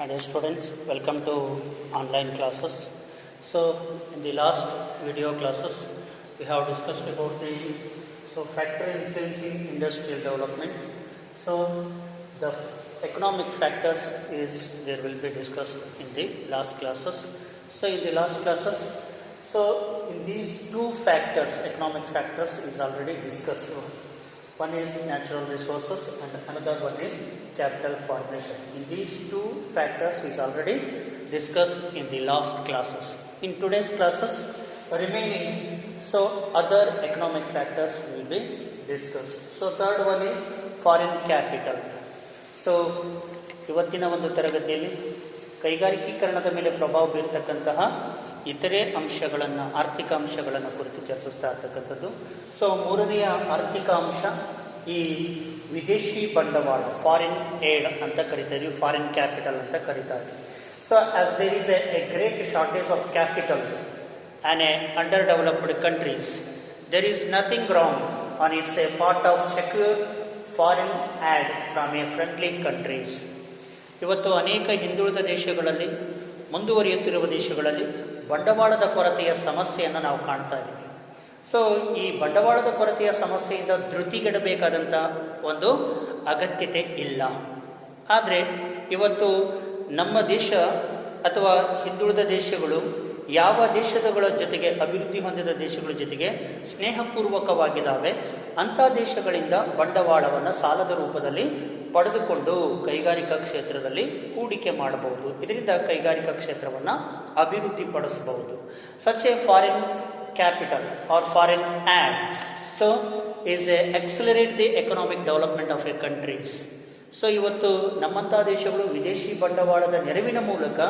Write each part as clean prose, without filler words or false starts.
Hi dear students, welcome to online classes. So in the last video classes we have discussed about the factor influencing industrial development. So the economic factors is there will be discussed in the last classes. So in the last classes, so in these two factors, economic factors is already discussed. One is natural resources and another one is capital formation. In these two factors is already discussed in the last classes. In today's classes, remaining, so other economic factors will be discussed. So third one is foreign capital. So ಇವತ್ತಿನ ಒಂದು ತರಗತಿಯಲ್ಲಿ ಕೈಗಾರಿಕೀಕರಣದ ಮೇಲೆ ಪ್ರಭಾವ ಬೀರತಕ್ಕಂತಹ ಇತರೆ ಅಂಶಗಳನ್ನು, ಆರ್ಥಿಕ ಅಂಶಗಳನ್ನು ಕುರಿತು ಚರ್ಚಿಸ್ತಾ ಇರ್ತಕ್ಕಂಥದ್ದು. ಸೊ ಮೂರನೆಯ ಆರ್ಥಿಕ ಅಂಶ ಈ ವಿದೇಶಿ ಬಂಡವಾಳ, ಫಾರಿನ್ ಏಡ್ ಅಂತ ಕರೀತಾರೆ, ಫಾರಿನ್ ಕ್ಯಾಪಿಟಲ್ ಅಂತ ಕರೀತಾರೆ. So as there is a great shortage of capital and a underdeveloped countries, there is nothing wrong on its a part of secure foreign aid from a friendly countries. ಇವತ್ತು ಅನೇಕ ಹಿಂದುಳಿದ ದೇಶಗಳಲ್ಲಿ, ಮುಂದುವರಿಯುತ್ತಿರುವ ದೇಶಗಳಲ್ಲಿ ಬಂಡವಾಳದ ಕೊರತೆಯ ಸಮಸ್ಯೆಯನ್ನು ನಾವು ಕಾಣ್ತಾ ಇದ್ದೀವಿ. ಸೊ ಈ ಬಂಡವಾಳದ ಕೊರತೆಯ ಸಮಸ್ಯೆಯಿಂದ ಧೃತಿಗೆಡಬೇಕಾದಂಥ ಒಂದು ಅಗತ್ಯತೆ ಇಲ್ಲ. ಆದರೆ ಇವತ್ತು ನಮ್ಮ ದೇಶ ಅಥವಾ ಹಿಂದುಳಿದ ದೇಶಗಳು ಯಾವ ದೇಶಗಳ ಜೊತೆಗೆ, ಅಭಿವೃದ್ಧಿ ಹೊಂದಿದ ದೇಶಗಳ ಜೊತೆಗೆ ಸ್ನೇಹಪೂರ್ವಕವಾಗಿದ್ದಾವೆ ಅಂಥ ದೇಶಗಳಿಂದ ಬಂಡವಾಳವನ್ನು ಸಾಲದ ರೂಪದಲ್ಲಿ ಪಡೆದುಕೊಂಡು ಕೈಗಾರಿಕಾ ಕ್ಷೇತ್ರದಲ್ಲಿ ಹೂಡಿಕೆ ಮಾಡಬಹುದು. ಇದರಿಂದ ಕೈಗಾರಿಕಾ ಕ್ಷೇತ್ರವನ್ನು ಅಭಿವೃದ್ಧಿಪಡಿಸಬಹುದು. Such a foreign capital or foreign aid so is a accelerate the economic development of a countries. So ಇವತ್ತು ನಮ್ಮಂಥ ದೇಶಗಳು ವಿದೇಶಿ ಬಂಡವಾಳದ ನೆರವಿನ ಮೂಲಕ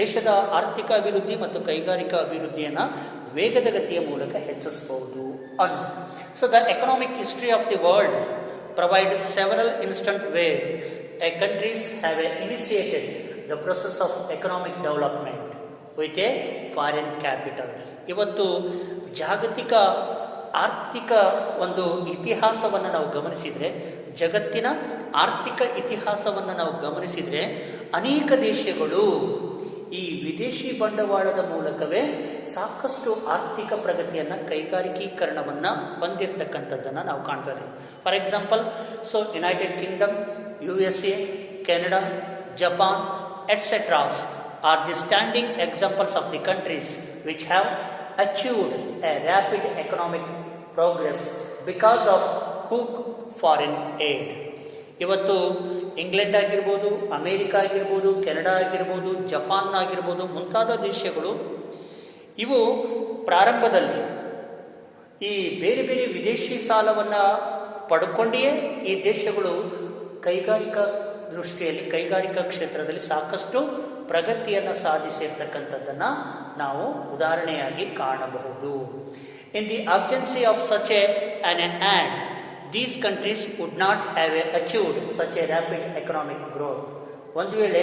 ದೇಶದ ಆರ್ಥಿಕ ಅಭಿವೃದ್ಧಿ ಮತ್ತು ಕೈಗಾರಿಕಾ ಅಭಿವೃದ್ಧಿಯನ್ನು ವೇಗದ ಗತಿಯ ಮೂಲಕ ಹೆಚ್ಚಿಸಬಹುದು ಅನ್ನೋ. So the economic history of the world provide several instant where a countries have initiated the process of economic development with a foreign capital. ಇವತ್ತು ಜಾಗತಿಕ ಆರ್ಥಿಕ ಒಂದು ಇತಿಹಾಸವನ್ನು ನಾವು ಗಮನಿಸಿದರೆ, ಜಗತ್ತಿನ ಆರ್ಥಿಕ ಇತಿಹಾಸವನ್ನು ನಾವು ಗಮನಿಸಿದರೆ ಅನೇಕ ದೇಶಗಳು ಈ ವಿದೇಶಿ ಬಂಡವಾಳದ ಮೂಲಕವೇ ಸಾಕಷ್ಟು ಆರ್ಥಿಕ ಪ್ರಗತಿಯನ್ನು, ಕೈಗಾರಿಕೀಕರಣವನ್ನು ಹೊಂದಿರತಕ್ಕಂಥದ್ದನ್ನು ನಾವು ಕಾಣ್ತಾ ಇದ್ದೀವಿ. For example, so United Kingdom, USA, Canada, Japan etceteras are the standing examples of the countries which have achieved a rapid economic progress because of huge foreign aid. ಇವತ್ತು ಇಂಗ್ಲೆಂಡ್ ಆಗಿರ್ಬೋದು, ಅಮೇರಿಕಾ ಆಗಿರ್ಬೋದು, ಕೆನಡಾ ಆಗಿರ್ಬೋದು, Japan ಆಗಿರ್ಬೋದು, ಮುಂತಾದ ದೇಶಗಳು ಇವು ಪ್ರಾರಂಭದಲ್ಲಿ ಈ ಬೇರೆ ಬೇರೆ ವಿದೇಶಿ ಸಾಲವನ್ನು ಪಡ್ಕೊಂಡಿಯೇ ಈ ದೇಶಗಳು ಕೈಗಾರಿಕಾ ದೃಷ್ಟಿಯಲ್ಲಿ, ಕೈಗಾರಿಕಾ ಕ್ಷೇತ್ರದಲ್ಲಿ ಸಾಕಷ್ಟು ಪ್ರಗತಿಯನ್ನು ಸಾಧಿಸಿರ್ತಕ್ಕಂಥದ್ದನ್ನು ನಾವು ಉದಾಹರಣೆಯಾಗಿ ಕಾಣಬಹುದು. In the absence of such an ad, these countries would not have achieved such a rapid economic growth. ಒಂದು ವೇಳೆ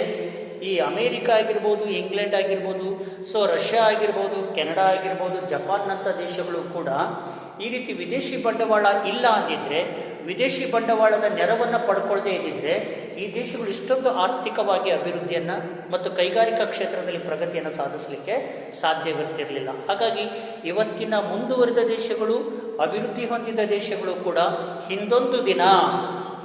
ಈ ಅಮೇರಿಕಾ ಆಗಿರ್ಬೋದು, ಇಂಗ್ಲೆಂಡ್ ಆಗಿರ್ಬೋದು, ಸೊ ರಷ್ಯಾ ಆಗಿರ್ಬೋದು, ಕೆನಡಾ ಆಗಿರ್ಬೋದು, ಜಪಾನ್ನಂಥ ದೇಶಗಳು ಕೂಡ ಈ ರೀತಿ ವಿದೇಶಿ ಬಂಡವಾಳ ಇಲ್ಲ ಅಂದಿದ್ರೆ, ವಿದೇಶಿ ಬಂಡವಾಳದ ನೆರವನ್ನು ಪಡ್ಕೊಳ್ಳದೇ ಇದ್ದಿದ್ರೆ ಈ ದೇಶಗಳು ಇಷ್ಟೊಂದು ಆರ್ಥಿಕವಾಗಿ ಅಭಿವೃದ್ಧಿಯನ್ನು ಮತ್ತು ಕೈಗಾರಿಕಾ ಕ್ಷೇತ್ರದಲ್ಲಿ ಪ್ರಗತಿಯನ್ನು ಸಾಧಿಸಲಿಕ್ಕೆ ಸಾಧ್ಯವಿರ್ತಿರಲಿಲ್ಲ. ಹಾಗಾಗಿ ಇವತ್ತಿನ ಮುಂದುವರಿದ ದೇಶಗಳು, ಅಭಿವೃದ್ಧಿ ಹೊಂದಿದ ದೇಶಗಳು ಕೂಡ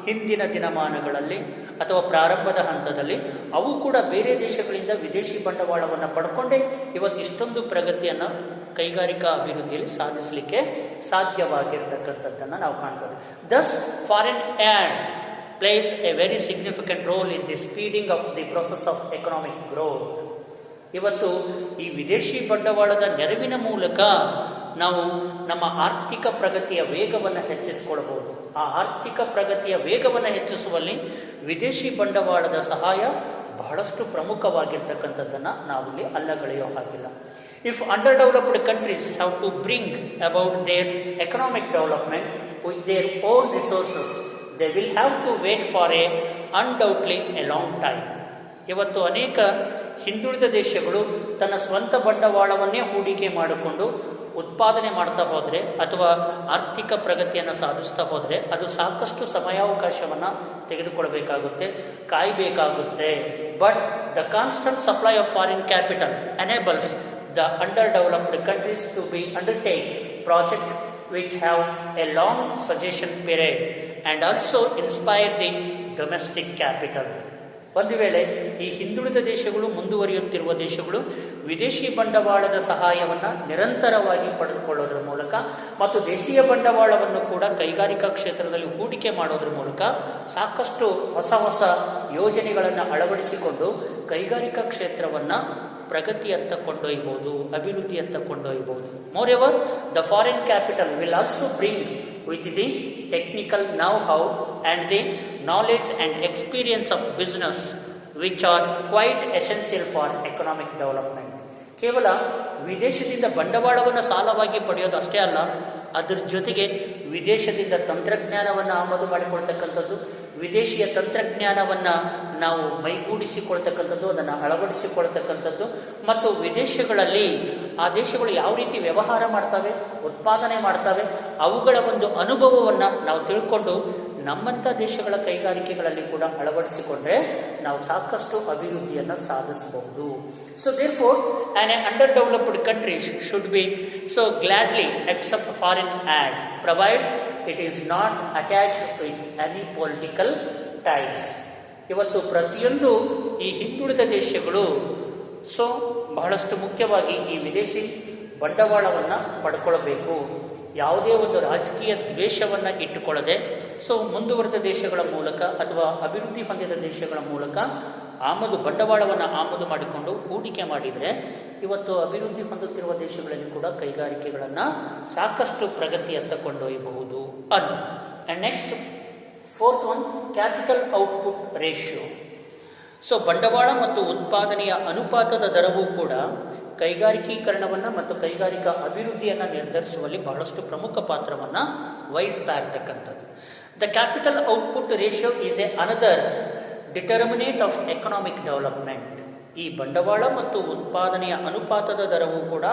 ಹಿಂದಿನ ದಿನಮಾನಗಳಲ್ಲಿ ಅಥವಾ ಪ್ರಾರಂಭದ ಹಂತದಲ್ಲಿ ಅವು ಕೂಡ ಬೇರೆ ದೇಶಗಳಿಂದ ವಿದೇಶಿ ಬಂಡವಾಳವನ್ನು ಪಡ್ಕೊಂಡೇ ಇವತ್ತು ಇಷ್ಟೊಂದು ಪ್ರಗತಿಯನ್ನು ಕೈಗಾರಿಕಾ ಅಭಿವೃದ್ಧಿಯಲ್ಲಿ ಸಾಧಿಸಲಿಕ್ಕೆ ಸಾಧ್ಯವಾಗಿರ್ತಕ್ಕಂಥದ್ದನ್ನು ನಾವು ಕಾಣ್ತೇವೆ. Thus foreign aid place a very significant role in the speeding of the process of economic growth. ಇವತ್ತು ಈ ವಿದೇಶಿ ಬಂಡವಾಳದ ನೆರವಿನ ಮೂಲಕ ನಾವು ನಮ್ಮ ಆರ್ಥಿಕ ಪ್ರಗತಿಯ ವೇಗವನ್ನು ಹೆಚ್ಚಿಸಿಕೊಳ್ಳಬಹುದು. ಆ ಆರ್ಥಿಕ ಪ್ರಗತಿಯ ವೇಗವನ್ನು ಹೆಚ್ಚಿಸುವಲ್ಲಿ ವಿದೇಶಿ ಬಂಡವಾಳದ ಸಹಾಯ ಬಹಳಷ್ಟು ಪ್ರಮುಖವಾಗಿರ್ತಕ್ಕಂಥದ್ದನ್ನು ನಾವಿಲ್ಲಿ ಅಲ್ಲಗಳೆಯೋ ಹಾಗಿಲ್ಲ. If underdeveloped countries have to bring about their economic development with their own resources, they will have to wait for a undoubtedly a long time. ಇವತ್ತು ಅನೇಕ ಹಿಂದುಳಿದ ದೇಶಗಳು ತನ್ನ ಸ್ವಂತ ಬಂಡವಾಳವನ್ನೇ ಹೂಡಿಕೆ ಮಾಡಿಕೊಂಡು ಉತ್ಪಾದನೆ ಮಾಡ್ತಾ ಹೋದರೆ ಅಥವಾ ಆರ್ಥಿಕ ಪ್ರಗತಿಯನ್ನು ಸಾಧಿಸ್ತಾ ಹೋದರೆ ಅದು ಸಾಕಷ್ಟು ಸಮಯಾವಕಾಶವನ್ನು ತೆಗೆದುಕೊಳ್ಬೇಕಾಗುತ್ತೆ, ಕಾಯಬೇಕಾಗುತ್ತೆ. but the constant supply of foreign capital enables the underdeveloped countries to be undertake projects which have a long gestation period and also inspire the domestic capital. ಒಂದು ವೇಳೆ ಈ ಹಿಂದುಳಿದ ದೇಶಗಳು, ಮುಂದುವರಿಯುತ್ತಿರುವ ದೇಶಗಳು ವಿದೇಶಿ ಬಂಡವಾಳದ ಸಹಾಯವನ್ನು ನಿರಂತರವಾಗಿ ಪಡೆದುಕೊಳ್ಳೋದ್ರ ಮೂಲಕ ಮತ್ತು ದೇಶೀಯ ಬಂಡವಾಳವನ್ನು ಕೂಡ ಕೈಗಾರಿಕಾ ಕ್ಷೇತ್ರದಲ್ಲಿ ಹೂಡಿಕೆ ಮಾಡೋದ್ರ ಮೂಲಕ ಸಾಕಷ್ಟು ಹೊಸ ಹೊಸ ಯೋಜನೆಗಳನ್ನು ಅಳವಡಿಸಿಕೊಂಡು ಕೈಗಾರಿಕಾ ಕ್ಷೇತ್ರವನ್ನು ಪ್ರಗತಿಯತ್ತ ಕೊಂಡೊಯ್ಯಬಹುದು, ಅಭಿವೃದ್ಧಿಯತ್ತ ಕೊಂಡೊಯ್ಯಬಹುದು. Moreover, the foreign capital will also bring with the technical know-how and the knowledge and experience of business which are quite essential for economic development. ಕೇವಲ ವಿದೇಶದಿಂದ ಬಂಡವಾಳವನ್ನು ಸಾಲವಾಗಿ ಪಡೆಯೋದು ಅಷ್ಟೇ ಅಲ್ಲ, ಅದರ ಜೊತೆಗೆ ವಿದೇಶದಿಂದ ತಂತ್ರಜ್ಞಾನವನ್ನು ಆಮದು ಮಾಡಿಕೊಳ್ತಕ್ಕಂಥದ್ದು, ವಿದೇಶಿಯ ತಂತ್ರಜ್ಞಾನವನ್ನು ನಾವು ಮೈಗೂಡಿಸಿಕೊಳ್ತಕ್ಕಂಥದ್ದು, ಅದನ್ನು ಅಳವಡಿಸಿಕೊಳ್ತಕ್ಕಂಥದ್ದು ಮತ್ತು ವಿದೇಶಗಳಲ್ಲಿ ಆ ದೇಶಗಳು ಯಾವ ರೀತಿ ವ್ಯವಹಾರ ಮಾಡ್ತವೆ, ಉತ್ಪಾದನೆ ಮಾಡ್ತವೆ, ಅವುಗಳ ಒಂದು ಅನುಭವವನ್ನು ನಾವು ತಿಳ್ಕೊಂಡು ನಮ್ಮಂಥ ದೇಶಗಳ ಕೈಗಾರಿಕೆಗಳಲ್ಲಿ ಕೂಡ ಅಳವಡಿಸಿಕೊಂಡ್ರೆ ನಾವು ಸಾಕಷ್ಟು ಅಭಿವೃದ್ಧಿಯನ್ನು ಸಾಧಿಸಬಹುದು. So therefore an underdeveloped country should be so gladly accept foreign aid provided it is not attached with any political ties. ಇವತ್ತು ಪ್ರತಿಯೊಂದು ಈ ಹಿಂದುಳಿದ ದೇಶಗಳು ಬಹಳಷ್ಟು ಮುಖ್ಯವಾಗಿ ಈ ವಿದೇಶಿ ಬಂಡವಾಳವನ್ನು ಪಡ್ಕೊಳ್ಬೇಕು. ಯಾವುದೇ ಒಂದು ರಾಜಕೀಯ ದ್ವೇಷವನ್ನು ಇಟ್ಟುಕೊಳ್ಳದೆ ಮುಂದುವರೆದ ದೇಶಗಳ ಮೂಲಕ ಅಥವಾ ಅಭಿವೃದ್ಧಿ ಹೊಂದಿದ ದೇಶಗಳ ಮೂಲಕ ಬಂಡವಾಳವನ್ನು ಆಮದು ಮಾಡಿಕೊಂಡು ಹೂಡಿಕೆ ಮಾಡಿದರೆ ಇವತ್ತು ಅಭಿವೃದ್ಧಿ ಹೊಂದುತ್ತಿರುವ ದೇಶಗಳಲ್ಲಿ ಕೂಡ ಕೈಗಾರಿಕೆಗಳನ್ನು ಸಾಕಷ್ಟು ಪ್ರಗತಿಯತ್ತ ಕೊಂಡೊಯ್ಯಬಹುದು ಅನ್ನೋದು. And next fourth one, capital output ratio. ಬಂಡವಾಳ ಮತ್ತು ಉತ್ಪಾದನೆಯ ಅನುಪಾತದ ದರವೂ ಕೂಡ ಕೈಗಾರಿಕೀಕರಣವನ್ನು ಮತ್ತು ಕೈಗಾರಿಕಾ ಅಭಿವೃದ್ಧಿಯನ್ನು ನಿರ್ಧರಿಸುವಲ್ಲಿ ಬಹಳಷ್ಟು ಪ್ರಮುಖ ಪಾತ್ರವನ್ನು ವಹಿಸ್ತಾ ಇರ್ತಕ್ಕಂಥದ್ದು. The capital output ratio is A another determinate of economic development. ಈ ಬಂಡವಾಳ ಮತ್ತು ಉತ್ಪಾದನೆಯ ಅನುಪಾತದ ದರವು ಕೂಡ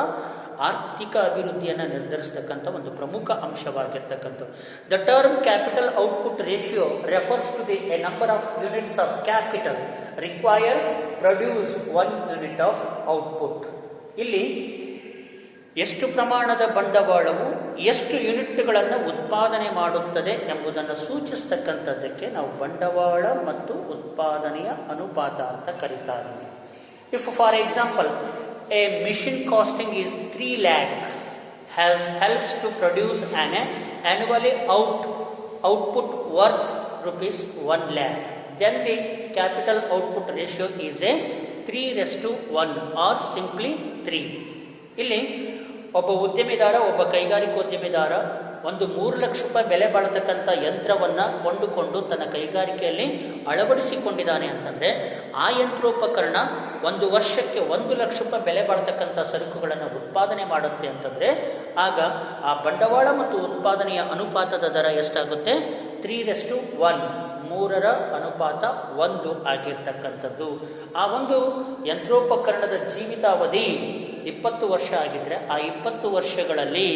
ಆರ್ಥಿಕ ಅಭಿವೃದ್ಧಿಯನ್ನು ನಿರ್ಧರಿಸತಕ್ಕಂಥ ಒಂದು ಪ್ರಮುಖ ಅಂಶವಾಗಿರ್ತಕ್ಕಂಥದ್ದು. The term capital output ratio refers to the a number of units of capital require produce 1 unit of output. ಇಲ್ಲಿ ಎಷ್ಟು ಪ್ರಮಾಣದ ಬಂಡವಾಳವು ಎಷ್ಟು ಯೂನಿಟ್ಗಳನ್ನು ಉತ್ಪಾದನೆ ಮಾಡುತ್ತದೆ ಎಂಬುದನ್ನು ಸೂಚಿಸ್ತಕ್ಕಂಥದ್ದಕ್ಕೆ ನಾವು ಬಂಡವಾಳ ಮತ್ತು ಉತ್ಪಾದನೆಯ ಅನುಪಾತ ಅಂತ ಕರೀತಾ ಇದ್ದೀವಿ. If for example a machine costing is 3 lakh helps to produce an annually output worth rupees 1 lakh, then the capital output ratio is a 3:1 or simply 3. ಇಲ್ಲಿ ಒಬ್ಬ ಉದ್ಯಮಿದಾರ, ಒಬ್ಬ ಕೈಗಾರಿಕೋದ್ಯಮಿದಾರ ಒಂದು 3 ಲಕ್ಷ ರೂಪಾಯಿ ಬೆಲೆ ಬಾಳತಕ್ಕಂಥ ಯಂತ್ರವನ್ನು ಕೊಂಡುಕೊಂಡು ತನ್ನ ಕೈಗಾರಿಕೆಯಲ್ಲಿ ಅಳವಡಿಸಿಕೊಂಡಿದ್ದಾನೆ ಅಂತಂದರೆ ಆ ಯಂತ್ರೋಪಕರಣ ಒಂದು ವರ್ಷಕ್ಕೆ 1 ಲಕ್ಷ ರೂಪಾಯಿ ಬೆಲೆ ಬಾಳತಕ್ಕಂಥ ಸರಕುಗಳನ್ನು ಉತ್ಪಾದನೆ ಮಾಡುತ್ತೆ ಅಂತಂದರೆ ಆಗ ಆ ಬಂಡವಾಳ ಮತ್ತು ಉತ್ಪಾದನೆಯ ಅನುಪಾತದ ದರ ಎಷ್ಟಾಗುತ್ತೆ? 3:1, 3ರ ಅನುಪಾತ 1 ಆಗಿರ್ತಕ್ಕಂಥದ್ದು. ಆ ಒಂದು ಯಂತ್ರೋಪಕರಣದ ಜೀವಿತಾವಧಿ 20 ವರ್ಷ ಆಗಿದ್ರೆ ಆ 20 ವರ್ಷಗಳಲ್ಲಿ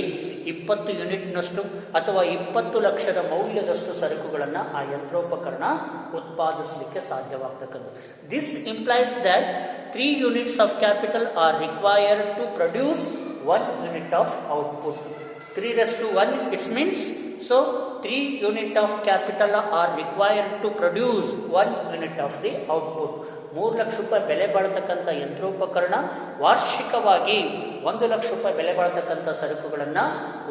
20 ಯೂನಿಟ್ನಷ್ಟು ಅಥವಾ 20 ಲಕ್ಷದ ಮೌಲ್ಯದಷ್ಟು ಸರಕುಗಳನ್ನು ಆ ಯಂತ್ರೋಪಕರಣ ಉತ್ಪಾದಿಸಲಿಕ್ಕೆ ಸಾಧ್ಯವಾಗ್ತಕ್ಕಂಥದ್ದು. This implies that 3 units of capital are required to produce 1 unit of output. 3:1 it's means 3 unit of capital are required to produce 1 unit of the output. 3 lakh ರೂಪಾಯಿ ಬೆಲೆ ಬಾಳತಕ್ಕಂಥ ಯಂತ್ರೋಪಕರಣ ವಾರ್ಷಿಕವಾಗಿ 1 ಲಕ್ಷ ರೂಪಾಯಿ ಬೆಲೆ ಬಾಳತಕ್ಕಂಥ ಸರಕುಗಳನ್ನು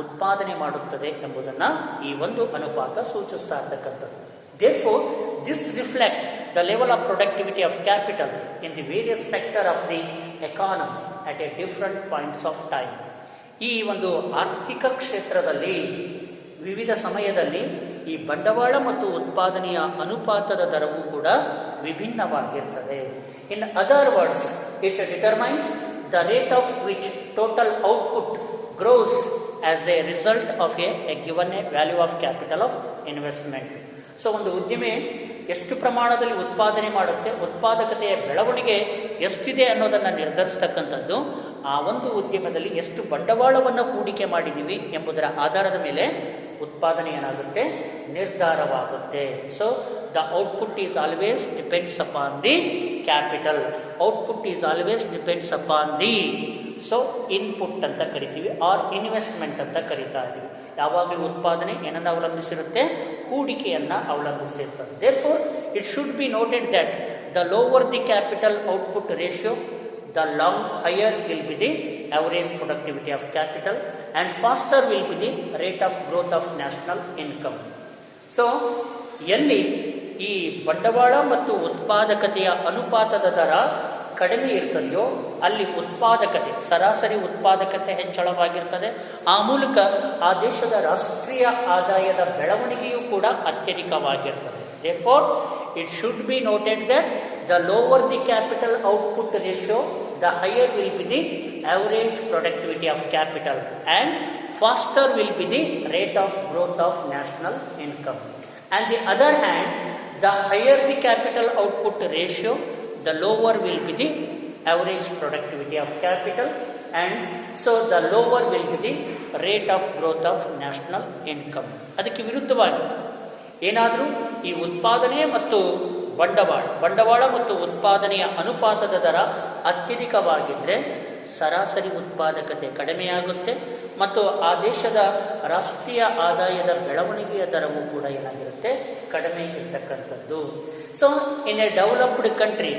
ಉತ್ಪಾದನೆ ಮಾಡುತ್ತದೆ ಎಂಬುದನ್ನು ಈ ಒಂದು ಅನುಪಾತ ಸೂಚಿಸ್ತಾ ಇರ್ತಕ್ಕಂಥದ್ದು. Therefore, this reflects the level of productivity of capital in the various sectors of the economy at a different points of time. ಈ ಒಂದು ಆರ್ಥಿಕ ಕ್ಷೇತ್ರದಲ್ಲಿ ವಿವಿಧ ಸಮಯದಲ್ಲಿ ಈ ಬಂಡವಾಳ ಮತ್ತು ಉತ್ಪಾದನೆಯ ಅನುಪಾತದ ದರವು ಕೂಡ ವಿಭಿನ್ನವಾಗಿರ್ತದೆ. In other words, it determines the rate of which total output grows as a result of a given a value of capital of investment. ಒಂದು ಉದ್ಯಮಿ ಎಷ್ಟು ಪ್ರಮಾಣದಲ್ಲಿ ಉತ್ಪಾದನೆ ಮಾಡುತ್ತೆ, ಉತ್ಪಾದಕತೆಯ ಬೆಳವಣಿಗೆ ಎಷ್ಟಿದೆ ಅನ್ನೋದನ್ನು ನಿರ್ಧರಿಸ್ತಕ್ಕಂಥದ್ದು ಆ ಒಂದು ಉದ್ಯಮದಲ್ಲಿ ಎಷ್ಟು ಬಂಡವಾಳವನ್ನು ಹೂಡಿಕೆ ಮಾಡಿದ್ದೀವಿ ಎಂಬುದರ ಆಧಾರದ ಮೇಲೆ ಉತ್ಪಾದನೆ ಏನಾಗುತ್ತೆ, ನಿರ್ಧಾರವಾಗುತ್ತೆ. So the output is always depends upon the capital. Output is always depends upon the so input ಅಂತ ಕರಿತೀವಿ ಆರ್ ಇನ್ವೆಸ್ಟ್ಮೆಂಟ್ ಅಂತ ಕರಿತಾ ಇದ್ದೀವಿ. ಯಾವಾಗಲೂ ಉತ್ಪಾದನೆ ಏನನ್ನು ಅವಲಂಬಿಸಿರುತ್ತೆ? ಹೂಡಿಕೆಯನ್ನು ಅವಲಂಬಿಸಿರುತ್ತದೆ. Therefore it should be noted that the lower the capital output ratio, the higher will be the average productivity of capital and faster will be the rate of growth of national income. So ಎಲ್ಲಿ ಈ ಬಂಡವಾಳ ಮತ್ತು ಉತ್ಪಾದಕತೆಯ ಅನುಪಾತದ ದರ ಕಡಿಮೆ ಇರ್ತದೆಯೋ ಅಲ್ಲಿ ಉತ್ಪಾದಕತೆ, ಸರಾಸರಿ ಉತ್ಪಾದಕತೆ ಹೆಚ್ಚಳವಾಗಿರ್ತದೆ. ಆ ಮೂಲಕ ಆ ದೇಶದ ರಾಷ್ಟ್ರೀಯ ಆದಾಯದ ಬೆಳವಣಿಗೆಯೂ ಕೂಡ ಅತ್ಯಧಿಕವಾಗಿರ್ತದೆ. Therefore, it should be noted that the lower the capital output ratio, the higher will be the average productivity of capital and faster will be the rate of growth of national income. On the other hand, the higher the capital output ratio, the lower will be the average productivity of capital and so the lower will be the rate of growth of national income. ಅದಕ್ಕೆ ವಿರುದ್ಧವಾಗಿ ಏನಾದರೂ ಈ ಉತ್ಪಾದನೆ ಮತ್ತು ಬಂಡವಾಳ ಮತ್ತು ಉತ್ಪಾದನೆಯ ಅನುಪಾತದ ದರ ಅತ್ಯಧಿಕವಾಗಿದ್ದರೆ ಸರಾಸರಿ ಉತ್ಪಾದಕತೆ ಕಡಿಮೆಯಾಗುತ್ತೆ ಮತ್ತು ಆ ದೇಶದ ರಾಷ್ಟ್ರೀಯ ಆದಾಯದ ಬೆಳವಣಿಗೆಯ ದರವೂ ಕೂಡ ಏನಾಗಿರುತ್ತೆ? ಕಡಿಮೆ ಇರತಕ್ಕಂಥದ್ದು. So in a developed country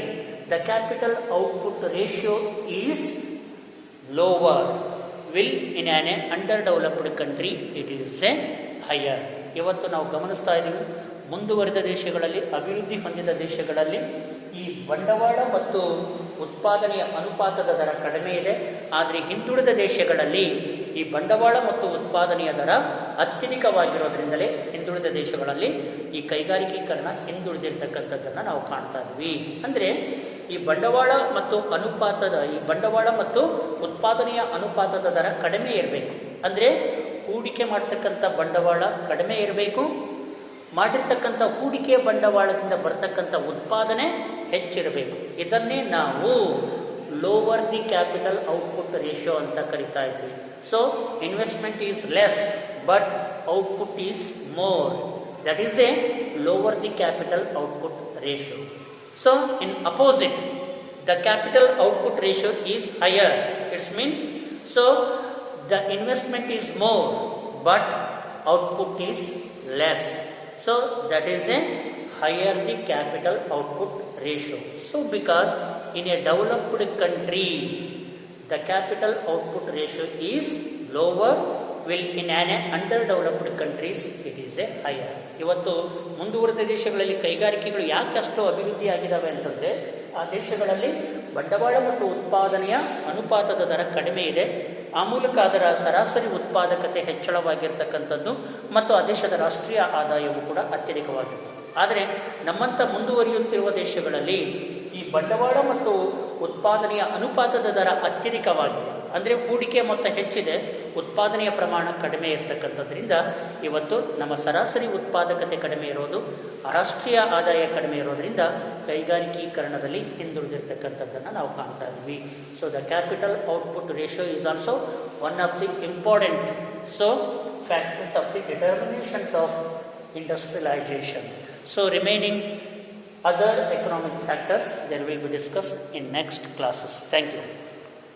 the capital output ratio is lower, will in on A under developed country it is A higher. ಇವತ್ತು ನಾವು ಗಮನಿಸ್ತಾ ಇದ್ದೀವಿ, ಮುಂದುವರಿದ ದೇಶಗಳಲ್ಲಿ, ಅಭಿವೃದ್ಧಿ ಹೊಂದಿದ ದೇಶಗಳಲ್ಲಿ ಈ ಬಂಡವಾಳ ಮತ್ತು ಉತ್ಪಾದನೆಯ ಅನುಪಾತದ ದರ ಕಡಿಮೆ ಇದೆ. ಆದರೆ ಹಿಂದುಳಿದ ದೇಶಗಳಲ್ಲಿ ಈ ಬಂಡವಾಳ ಮತ್ತು ಉತ್ಪಾದನೆಯ ದರ ಅತ್ಯಧಿಕವಾಗಿರೋದ್ರಿಂದಲೇ ಹಿಂದುಳಿದ ದೇಶಗಳಲ್ಲಿ ಈ ಕೈಗಾರಿಕೀಕರಣ ಹಿಂದುಳಿದಿರ್ತಕ್ಕಂಥದ್ದನ್ನು ನಾವು ಕಾಣ್ತಾ ಇದ್ವಿ. ಅಂದರೆ ಈ ಬಂಡವಾಳ ಮತ್ತು ಉತ್ಪಾದನೆಯ ಅನುಪಾತದ ದರ ಕಡಿಮೆ ಇರಬೇಕು. ಅಂದರೆ ಹೂಡಿಕೆ ಮಾಡ್ತಕ್ಕಂಥ ಬಂಡವಾಳ ಕಡಿಮೆ ಇರಬೇಕು, ಮಾಡಿರ್ತಕ್ಕಂಥ ಹೂಡಿಕೆ ಬಂಡವಾಳದಿಂದ ಬರ್ತಕ್ಕಂಥ ಉತ್ಪಾದನೆ ಹೆಚ್ಚಿರಬೇಕು. ಇದನ್ನೇ ನಾವು lower the capital output ratio ಅಂತ ಕರಿತಾ ಇದ್ವಿ. So investment is less but output is more, that is A lower the capital output ratio. So in opposite the capital output ratio is higher, it's means so the investment is more but output is less, so that is a higher the capital output ratio. So because in a developed country the capital output ratio is lower, will in an underdeveloped countries it is a higher. ಇವತ್ತು ಮುಂದುವರೆದ ದೇಶಗಳಲ್ಲಿ ಕೈಗಾರಿಕೆಗಳು ಯಾಕೆ ಅಷ್ಟು ಅಭಿವೃದ್ಧಿ ಆಗಿದ್ದಾವೆ ಅಂತಂದರೆ ಆ ದೇಶಗಳಲ್ಲಿ ಬಂಡವಾಳ ಮತ್ತು ಉತ್ಪಾದನೆಯ ಅನುಪಾತದ ದರ ಕಡಿಮೆ ಇದೆ. ಆ ಮೂಲಕ ಅದರ ಸರಾಸರಿ ಉತ್ಪಾದಕತೆ ಹೆಚ್ಚಳವಾಗಿರ್ತಕ್ಕಂಥದ್ದು ಮತ್ತು ಆ ದೇಶದ ರಾಷ್ಟ್ರೀಯ ಆದಾಯವೂ ಕೂಡ ಅತ್ಯಧಿಕವಾಗಿರ್ತದೆ. ಆದರೆ ನಮ್ಮಂಥ ಮುಂದುವರಿಯುತ್ತಿರುವ ದೇಶಗಳಲ್ಲಿ ಈ ಬಂಡವಾಳ ಮತ್ತು ಉತ್ಪಾದನೆಯ ಅನುಪಾತದ ದರ ಅತ್ಯಧಿಕವಾಗಿದೆ. ಅಂದರೆ ಹೂಡಿಕೆ ಮೊತ್ತ ಹೆಚ್ಚಿದೆ, ಉತ್ಪಾದನೆಯ ಪ್ರಮಾಣ ಕಡಿಮೆ ಇರತಕ್ಕಂಥದ್ರಿಂದ ಇವತ್ತು ನಮ್ಮ ಸರಾಸರಿ ಉತ್ಪಾದಕತೆ ಕಡಿಮೆ ಇರೋದು, ರಾಷ್ಟ್ರೀಯ ಆದಾಯ ಕಡಿಮೆ ಇರೋದ್ರಿಂದ ಕೈಗಾರಿಕೀಕರಣದಲ್ಲಿ ಹಿಂದುಳಿದಿರ್ತಕ್ಕಂಥದ್ದನ್ನು ನಾವು ಕಾಣ್ತಾ ಇದ್ವಿ. So the capital output ratio is also one of the important factors of the determinations of industrialization. So remaining other economic factors, they will be discussed in next classes. Thank you.